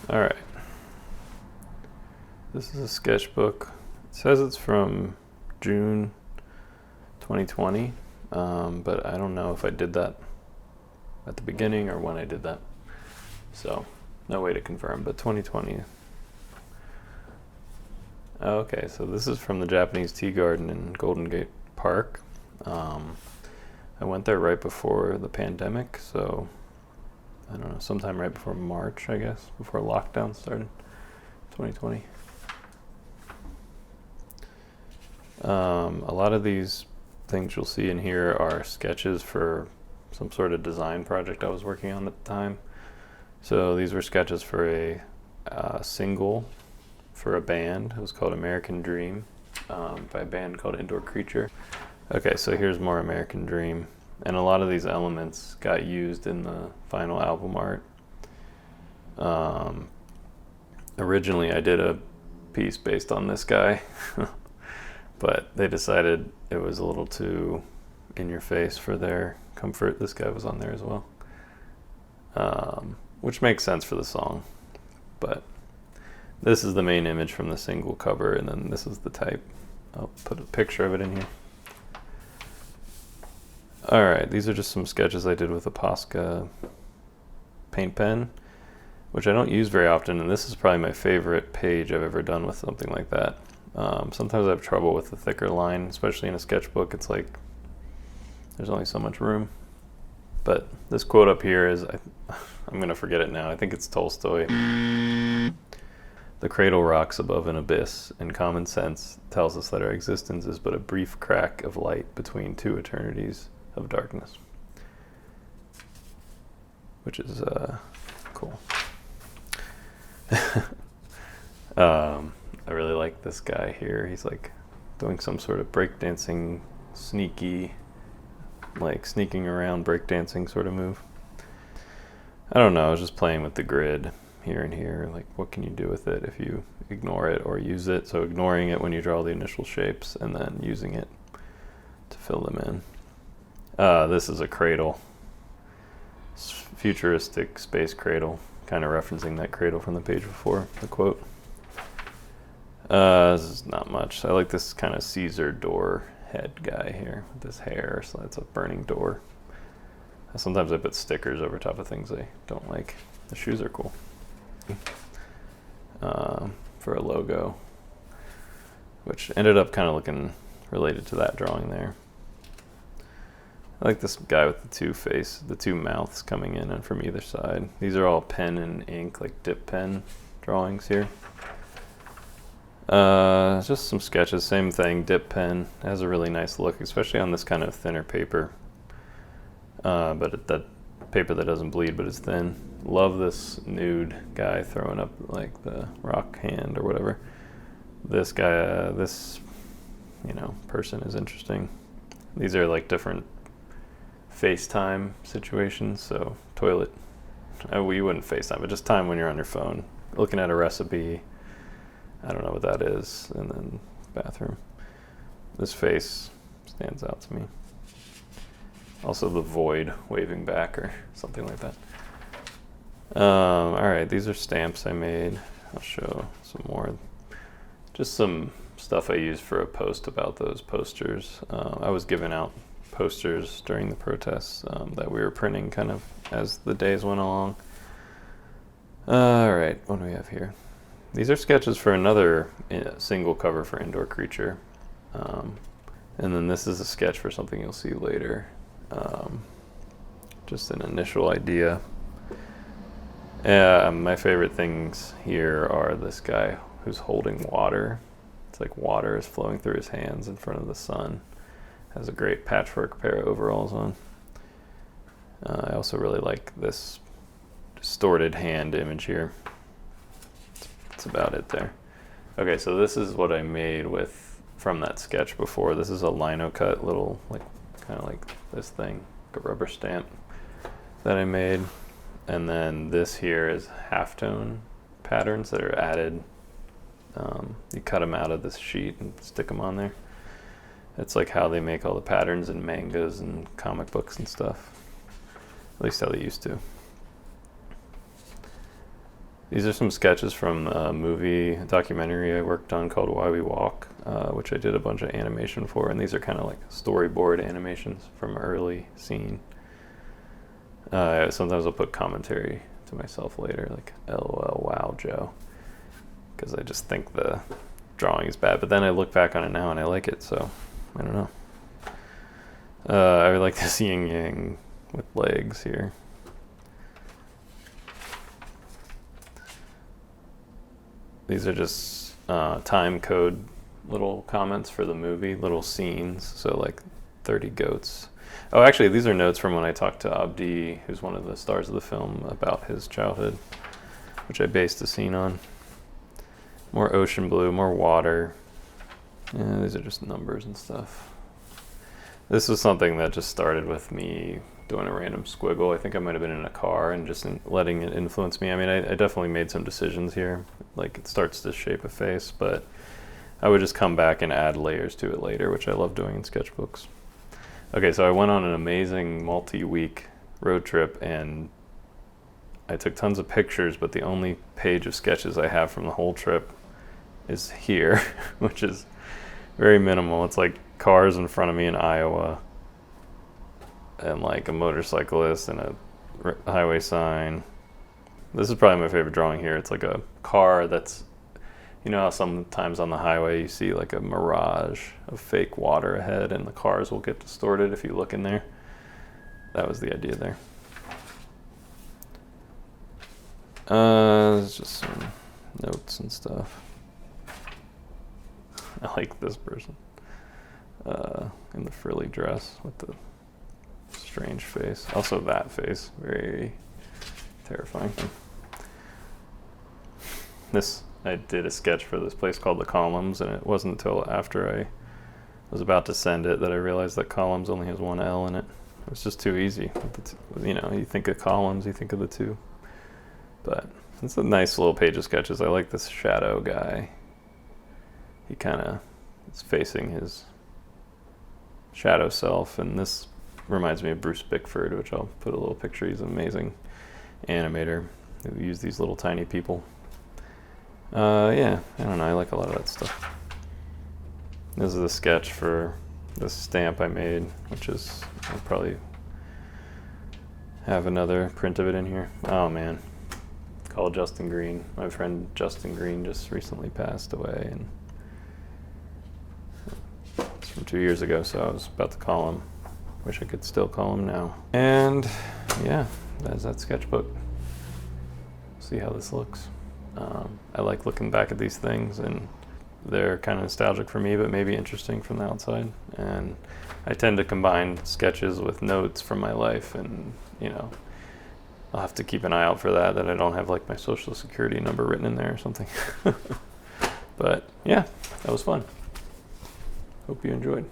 All right. This is a sketchbook. It says it's from June 2020, but I don't know if I did that at the beginning or when I did that. So no way to confirm, but 2020. Okay, so this is from the Japanese tea garden in Golden Gate Park. I went there right before the pandemic, so I don't know, sometime right before March, I guess, before lockdown started, 2020. A lot of these things you'll see in here are sketches for some sort of design project I was working on at the time. So these were sketches for a single for a band. It was called American Dream by a band called Indoor Creature. Okay, so here's more American Dream. And a lot of these elements got used in the final album art. Originally, I did a piece based on this guy, but they decided it was a little too in your face for their comfort. This guy was on there as well, which makes sense for the song. But this is the main image from the single cover, and then this is the type. I'll put a picture of it in here. Alright, these are just some sketches I did with a Posca paint pen, which I don't use very often, and this is probably my favorite page I've ever done with something like that. Sometimes I have trouble with the thicker line, especially in a sketchbook. It's like there's only so much room. But this quote up here is, I'm going to forget it now, I think it's Tolstoy. The cradle rocks above an abyss, and common sense tells us that our existence is but a brief crack of light between two eternities of darkness, which is cool. I really like this guy here. He's like doing some sort of breakdancing, sneaking around breakdancing sort of move. I don't know, I was just playing with the grid here and here, like what can you do with it if you ignore it or use it. So ignoring it when you draw the initial shapes and then using it to fill them in. This is a cradle, futuristic space cradle, kind of referencing that cradle from the page before, the quote. This is not much. I like this kind of Caesar door head guy here with his hair, so that's a burning door. Sometimes I put stickers over top of things I don't like. The shoes are cool. For a logo, which ended up kind of looking related to that drawing there. I like this guy with the two mouths coming in and from either side. These are all pen and ink, like dip pen drawings here. Just some sketches, same thing, dip pen. It has a really nice look, especially on this kind of thinner paper. But that paper that doesn't bleed but is thin. Love this nude guy throwing up like the rock hand or whatever. This guy, person is interesting. These are like different FaceTime situations. So toilet, well, you wouldn't FaceTime, but just time when you're on your phone, looking at a recipe. I don't know what that is. And then bathroom. This face stands out to me. Also the void waving back or something like that. Alright, these are stamps I made. I'll show some more. Just some stuff I used for a post about those posters. I was giving out posters during the protests that we were printing kind of as the days went along. Alright, what do we have here? These are sketches for another single cover for Indoor Creature. And then this is a sketch for something you'll see later. Just an initial idea. My favorite things here are this guy who's holding water. It's like water is flowing through his hands in front of the sun. Has a great patchwork pair of overalls on. I also really like this distorted hand image here. That's about it there. Okay, so this is what I made from that sketch before. This is a lino cut little, kind of like this thing, a rubber stamp that I made. And then this here is halftone patterns that are added. You cut them out of this sheet and stick them on there. It's like how they make all the patterns in mangas and comic books and stuff. At least how they used to. These are some sketches from a documentary I worked on called Why We Walk, which I did a bunch of animation for, and these are kind of like storyboard animations from early scene. Sometimes I'll put commentary to myself later, like LOL, wow, Joe, because I just think the drawing is bad, but then I look back on it now and I like it, so I don't know. I would like this yin yang with legs here. These are just time code little comments for the movie, little scenes, so like 30 goats. Oh, actually, these are notes from when I talked to Abdi, who's one of the stars of the film, about his childhood, which I based the scene on. More ocean blue, more water. Yeah, these are just numbers and stuff. This was something that just started with me doing a random squiggle. I think I might have been in a car and just letting it influence me. I mean, I definitely made some decisions here. Like, it starts to shape a face, but I would just come back and add layers to it later, which I love doing in sketchbooks. Okay, so I went on an amazing multi-week road trip, and I took tons of pictures, but the only page of sketches I have from the whole trip is here, which is very minimal. It's like cars in front of me in Iowa, and like a motorcyclist and a highway sign. This is probably my favorite drawing here. It's like a car that's, you know how sometimes on the highway you see like a mirage of fake water ahead and the cars will get distorted if you look in there? That was the idea there. It's just some notes and stuff. I like this person in the frilly dress with the strange face. Also that face, very terrifying. I did a sketch for this place called The Columns, and it wasn't until after I was about to send it that I realized that Columns only has one L in it. It was just too easy. You know, you think of columns, you think of the two. But it's a nice little page of sketches. I like this shadow guy. He kind of is facing his shadow self, and this reminds me of Bruce Bickford, which I'll put a little picture. He's an amazing animator who used these little tiny people. Yeah, I don't know, I like a lot of that stuff. This is a sketch for this stamp I made, which is, I'll probably have another print of it in here. Oh man, called Justin Green. My friend Justin Green just recently passed away, and it's from 2 years ago, so I was about to call him. Wish I could still call him now. And yeah, that's that sketchbook. See how this looks. I like looking back at these things, and they're kind of nostalgic for me, but maybe interesting from the outside. And I tend to combine sketches with notes from my life, and you know, I'll have to keep an eye out for that I don't have like my social security number written in there or something. But yeah, that was fun. Hope you enjoyed.